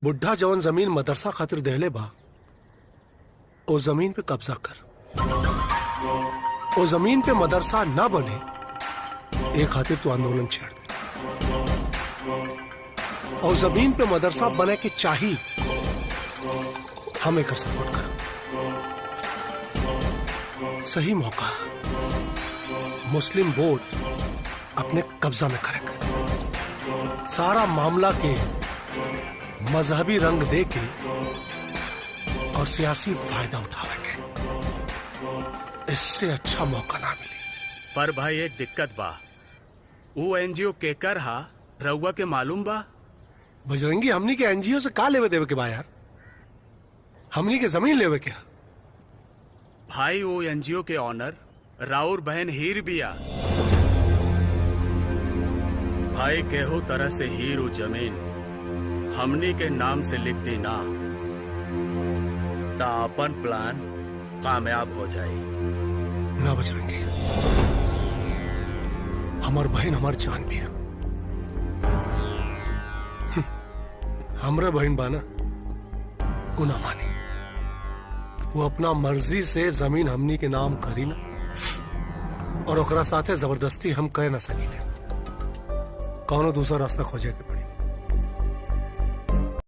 बुढ़ा जवन जमीन मदरसा खातिर देहले बा, ओ जमीन पे कब्जा कर। ओ जमीन पे मदरसा ना बने ए खातिर तू आंदोलन छेड़ दे। और जमीन पे मदरसा बने के चाहिए, हम एक सपोर्ट कर। सही मौका मुस्लिम वोट अपने कब्जा में करेगा। सारा मामला के मजहबी रंग दे के और सियासी फायदा उठावेंगे, इससे अच्छा मौका ना मिले। पर भाई एक दिक्कत बा, वो एनजीओ केकर हा रउआ के मालूम बा? बजरंगी, हमनी के एनजीओ से का लेवे देवे के बा यार? हमनी के जमीन लेवे के। भाई वो एनजीओ के ऑनर राउर बहन हीर बिया। भाई केहू तरह से हीर वो जमीन हमनी के नाम से लिख दी ना, ता अपन प्लान कामयाब हो जाए। ना बजरंगी, हमार बहन हमार जान भी है। हमरा बहन बाना गुना मानी, वो अपना मर्जी से जमीन हमनी के नाम करी ना, और ओकरा साथे जबरदस्ती हम कह ना सकी। कौनो दूसरा रास्ता खोजे के पड़े।